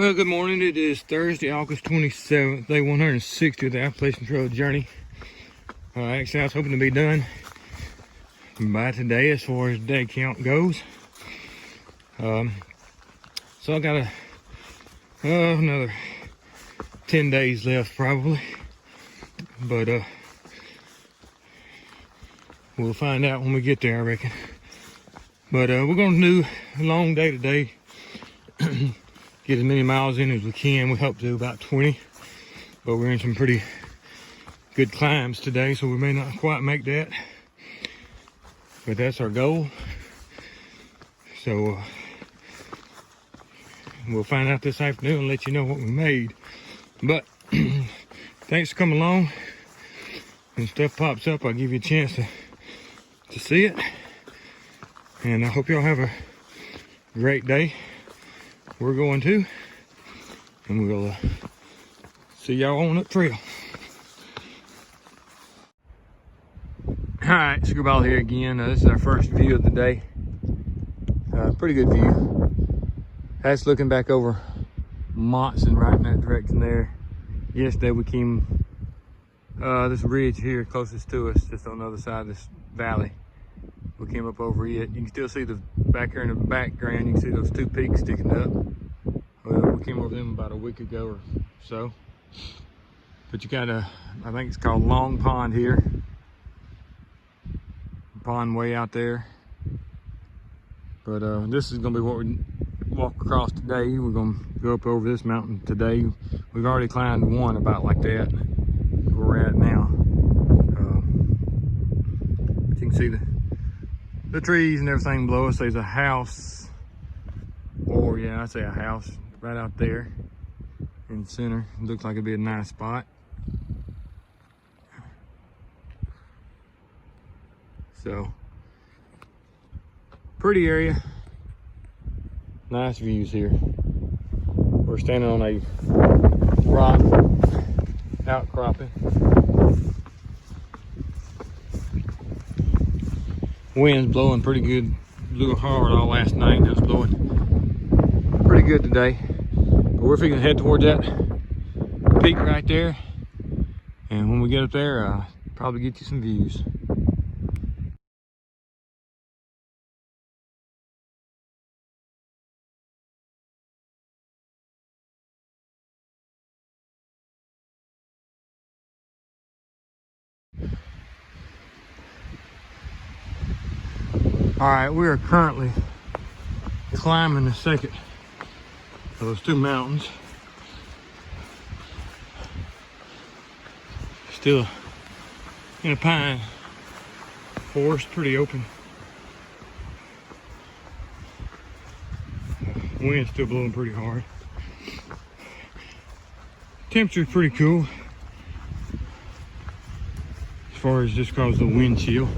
Well, good morning. It is Thursday, August 27th, day 160 of the Appalachian Trail journey. Actually, I was hoping to be done by today as far as day count goes. So I got another 10 days left probably, but we'll find out when we get there, I reckon. But we're gonna do a long day today. Get as many miles in as we can. We hope to do about 20, but we're in some pretty good climbs today, so we may not quite make that, but that's our goal. So we'll find out this afternoon and let you know what we made. But thanks for coming along. When stuff pops up, I'll give you a chance to see it, and I hope y'all have a great day. We're going to, and we'll see y'all on the trail. All right, Screwball here again. This is our first view of the day. Pretty good view. That's looking back over Monson right in that direction there. Yesterday we came this ridge here closest to us, just on the other side of this valley. We came up over it. You can still see the back here in the background. You can see those two peaks sticking up. Well, we came over them about a week ago or so. But you got I think it's called Long Pond here. Pond way out there. But this is gonna be what we walk across today. We're gonna go up over this mountain today. We've already climbed one about like that, where we're at now. But you can see the trees and everything below us. There's a house, or yeah, I'd say a house right out there in the center. It looks like it'd be a nice spot. So, pretty area, nice views here. We're standing on a rock outcropping. Wind's blowing pretty good, blew hard all last night. It was blowing pretty good today. But we're fixing to head towards that peak right there. And when we get up there, probably get you some views. All right, we are currently climbing the second of those two mountains. Still in a pine forest, pretty open. Wind's still blowing pretty hard. Temperature's pretty cool as far as just cause the wind chill.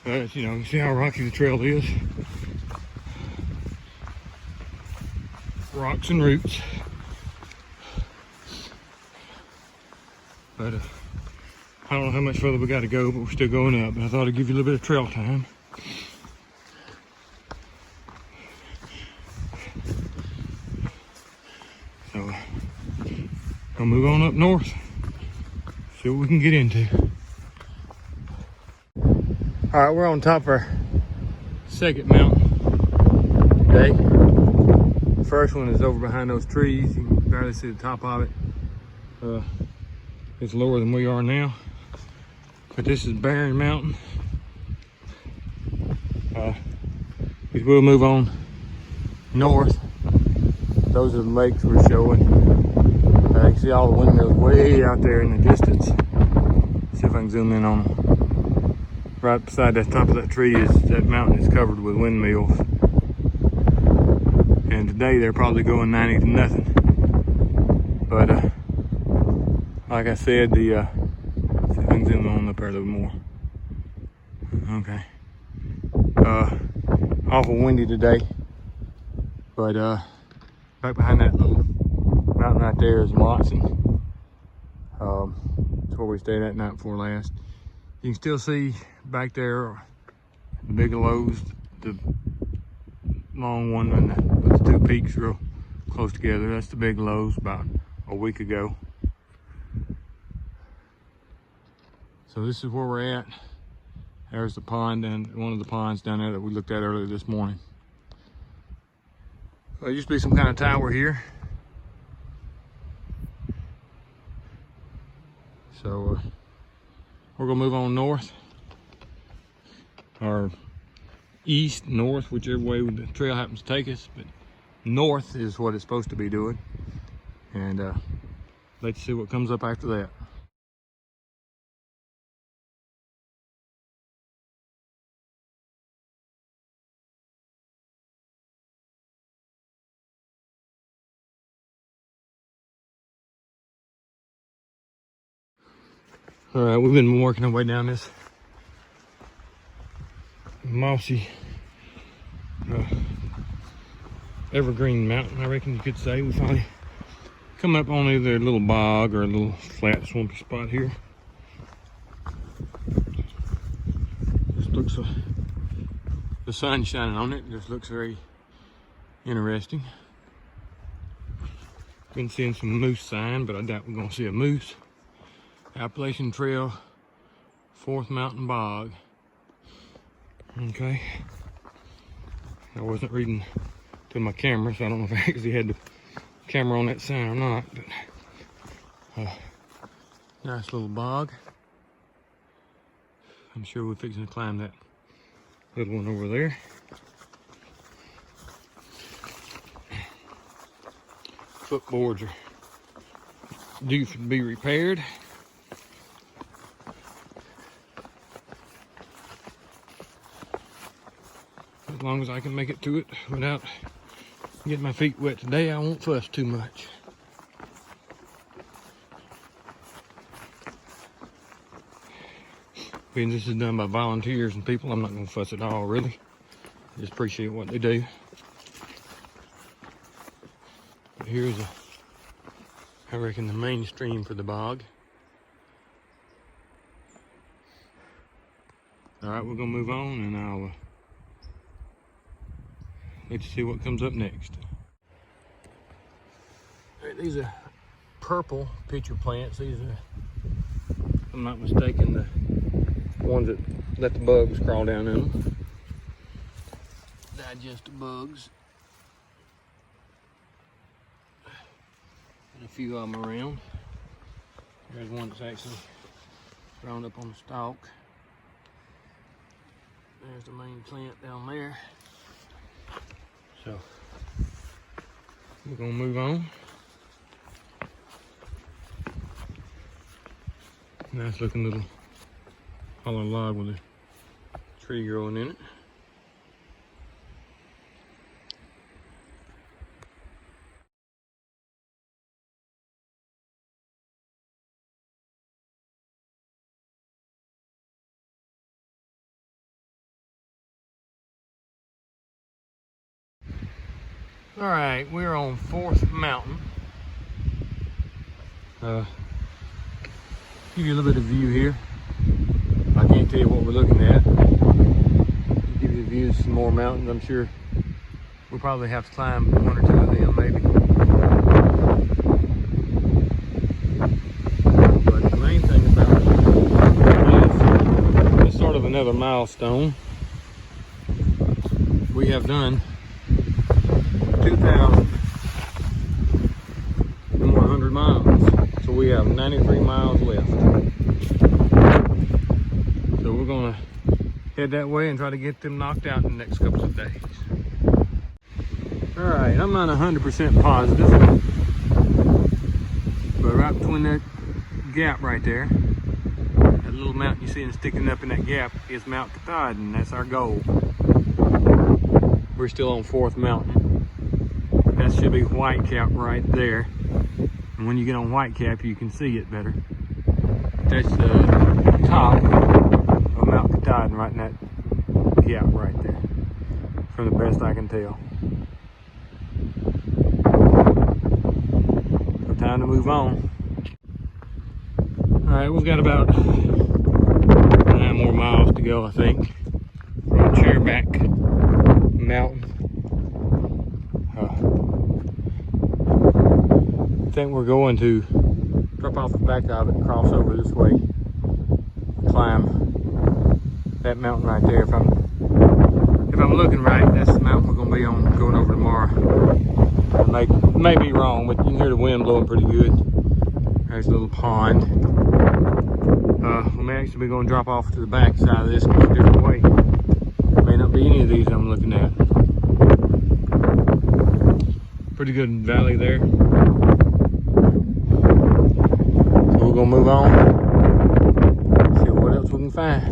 But you know, you see how rocky the trail is. Rocks and roots. But I don't know how much further we got to go, but we're still going up. But I thought I'd give you a little bit of trail time. So I'll move on up north, see what we can get into. All right, we're on top of our second mountain today. The first one is over behind those trees. You can barely see the top of it. It's lower than we are now. But this is Barren Mountain. We'll move on north. Those are the lakes we're showing. You can see all the windmills way out there in the distance. See if I can zoom in on them. Right beside the top of that tree is that mountain is covered with windmills. And today they're probably going 90 to nothing. But like I said, see if I can zoom on up there a little more. Okay. Awful windy today. But right behind that little mountain right there is Monson. That's where we stayed that night before last. You can still see back there the Bigelows, the long one and with the two peaks real close together. That's the big lows about a week ago. So this is where we're at. There's the pond, and one of the ponds down there that we looked at earlier this morning. There used to be some kind of tower here. So we're gonna move on north, or east, north, whichever way the trail happens to take us. But north is what it's supposed to be doing. And let's see what comes up after that. All right, we've been working our way down this mossy evergreen mountain, I reckon you could say. We finally come up on either a little bog or a little flat swampy spot here. Just looks, the sun shining on it, just looks very interesting. Been seeing some moose sign, but I doubt we're gonna see a moose. Appalachian Trail, 4th Mountain Bog. Okay. I wasn't reading to my camera, so I don't know if I actually had the camera on that sign or not, but nice little bog. I'm sure we're fixing to climb that little one over there. Footboards are due to be repaired. As long as I can make it to it without getting my feet wet today, I won't fuss too much. Being this is done by volunteers and people, I'm not going to fuss at all, really. I just appreciate what they do. But here's, I reckon, the main stream for the bog. All right, we're going to move on, and I'll let you see what comes up next. All right, these are purple pitcher plants. These are, if I'm not mistaken, the ones that let the bugs crawl down in them. Digestive bugs. And a few of them around. There's one that's actually grown up on the stalk. There's the main plant down there. So we're gonna move on. Nice looking little hollow log with a tree growing in it. All right, we're on 4th Mountain. Give you a little bit of view here. I can't tell you what we're looking at. Give you a view of some more mountains. I'm sure we'll probably have to climb one or two of them, maybe. But the main thing about it is it's sort of another milestone. We have done 2,100 miles. So we have 93 miles left. So we're gonna head that way and try to get them knocked out in the next couple of days. All right, I'm not 100% positive, but right between that gap right there, that little mountain you see sticking up in that gap is Mount Katahdin. That's our goal. We're still on 4th Mountain. That should be Whitecap right there. And when you get on Whitecap, you can see it better. That's the top of Mount Katahdin right in that gap right there, from the best I can tell. So time to move on. All right, we've got about 9 more miles to go, I think, from Chairback Mountain. think we're going to drop off the back of it and cross over this way, climb that mountain right there. If I'm looking right, that's the mountain we're going to be on going over tomorrow. I may be wrong, but you can hear the wind blowing pretty good. There's a little pond. We may actually be going to drop off to the back side of this, go a different way. May not be any of these I'm looking at. Pretty good valley there. So we're going to move on. See what else we can find.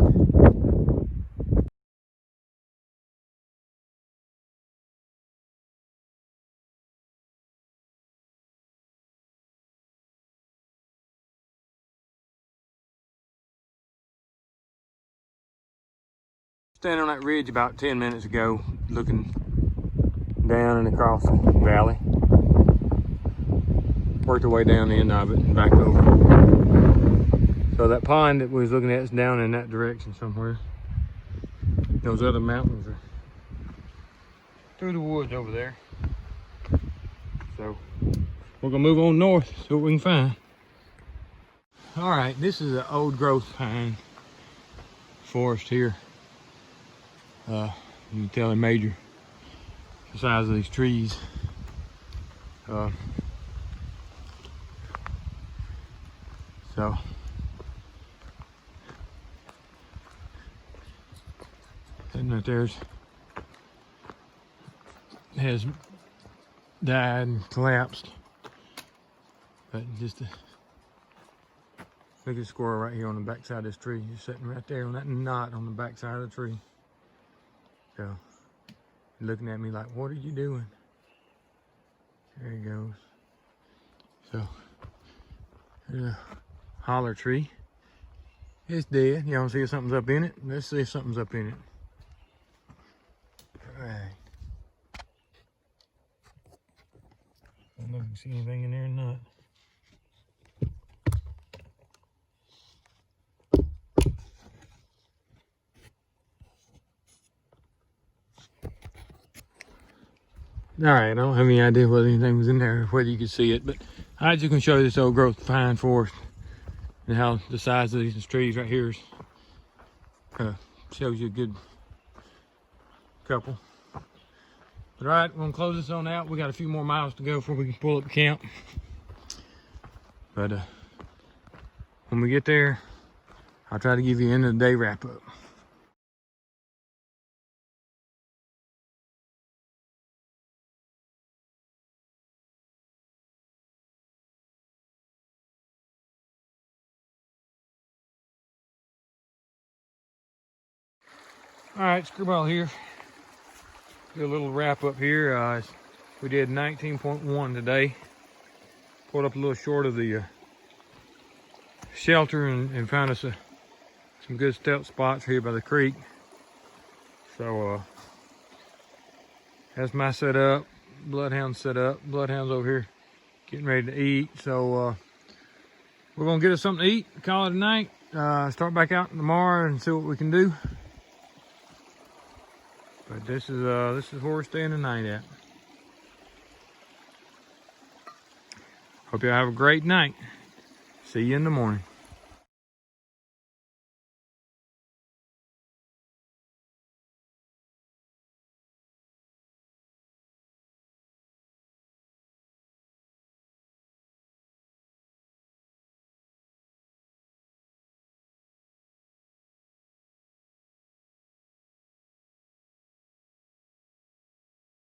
Standing on that ridge about 10 minutes ago, looking down and across the valley. Worked our way down the end of it and back over. So that pond that we was looking at is down in that direction somewhere. Those other mountains are through the woods over there. So we're gonna move on north, see what we can find. All right, this is an old growth pine forest here. You can tell they're major, the size of these trees. So that right there's has died and collapsed, but just a look at the squirrel right here on the back side of this tree, just sitting right there on that knot on the back side of the tree. So looking at me like, what are you doing? There he goes. So there's a holler tree. It's dead. You don't see if something's up in it? Let's see if something's up in it. All right. I don't know if you can see anything in there or not. All right, I don't have any idea whether anything was in there or whether you could see it, but I just can show you this old growth pine forest and how the size of these trees right here shows you a good couple. But all right, we're gonna close this on out. We got a few more miles to go before we can pull up camp. But when we get there, I'll try to give you an end of the day wrap up. All right, Screwball here. Do a little wrap up here. We did 19.1 today. Pulled up a little short of the shelter and found us some good stealth spots here by the creek. So that's my setup. Bloodhound set up. Bloodhound's over here getting ready to eat. So we're gonna get us something to eat, call it a night. Start back out tomorrow and see what we can do. But this is where we're staying tonight at. Hope y'all have a great night. See you in the morning.